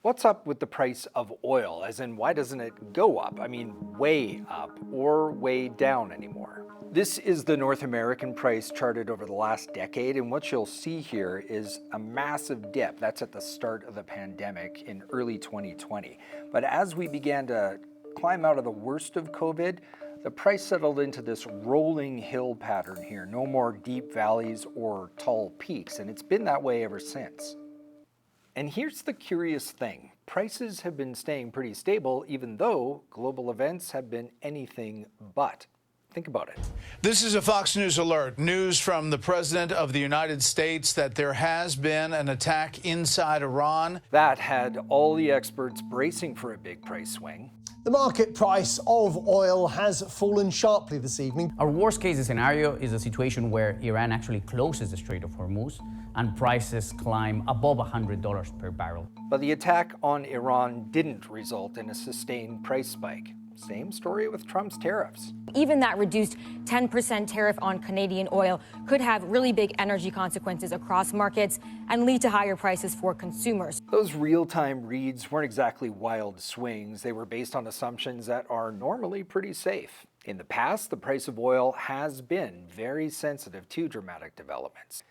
What's up with the price of oil? As in, why doesn't it go up? I mean, way up or way down anymore? This is the North American price charted over the last decade, and what you'll see here is a massive dip. That's at the start of the pandemic in early 2020. But as we began to climb out of the worst of COVID, the price settled into this rolling hill pattern here. No more deep valleys or tall peaks, and it's been that way ever since. And here's the curious thing. Prices have been staying pretty stable even though global events have been anything but. Think about it. This is a Fox News alert. News from the President of the United States that there has been an attack inside Iran. That had all the experts bracing for a big price swing. The market price of oil has fallen sharply this evening. Our worst case scenario is a situation where Iran actually closes the Strait of Hormuz and prices climb above $100 per barrel. But the attack on Iran didn't result in a sustained price spike. Same story with Trump's tariffs. Even that reduced 10% tariff on Canadian oil could have really big energy consequences across markets and lead to higher prices for consumers. Those real-time reads weren't exactly wild swings. They were based on assumptions that are normally pretty safe. In the past, the price of oil has been very sensitive to dramatic developments.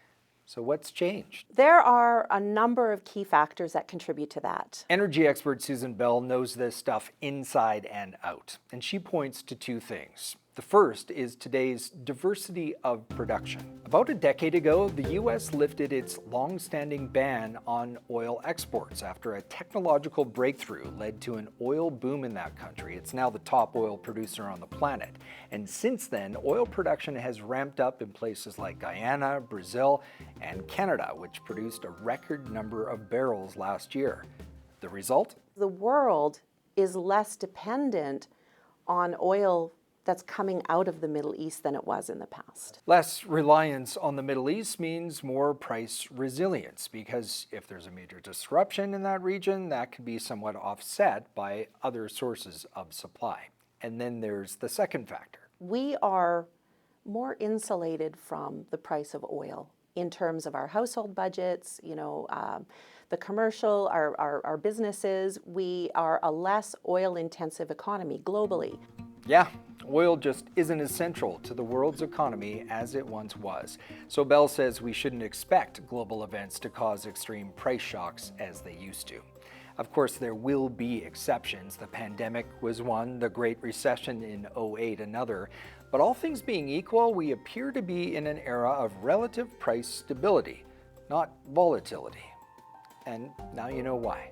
So what's changed? There are a number of key factors that contribute to that. Energy expert Susan Bell knows this stuff inside and out, and she points to two things. The first is today's diversity of production. About a decade ago, the U.S. lifted its long-standing ban on oil exports after a technological breakthrough led to an oil boom in that country. It's now the top oil producer on the planet. And since then, oil production has ramped up in places like Guyana, Brazil, and Canada, which produced a record number of barrels last year. The result? The world is less dependent on oil that's coming out of the Middle East than it was in the past. Less reliance on the Middle East means more price resilience, because if there's a major disruption in that region, that can be somewhat offset by other sources of supply. And then there's the second factor. We are more insulated from the price of oil in terms of our household budgets, the commercial, our businesses. We are a less oil-intensive economy globally. Yeah, oil just isn't as central to the world's economy as it once was. So Bell says we shouldn't expect global events to cause extreme price shocks as they used to. Of course, there will be exceptions. The pandemic was one, the Great Recession in 2008 another. But all things being equal, we appear to be in an era of relative price stability, not volatility. And now you know why.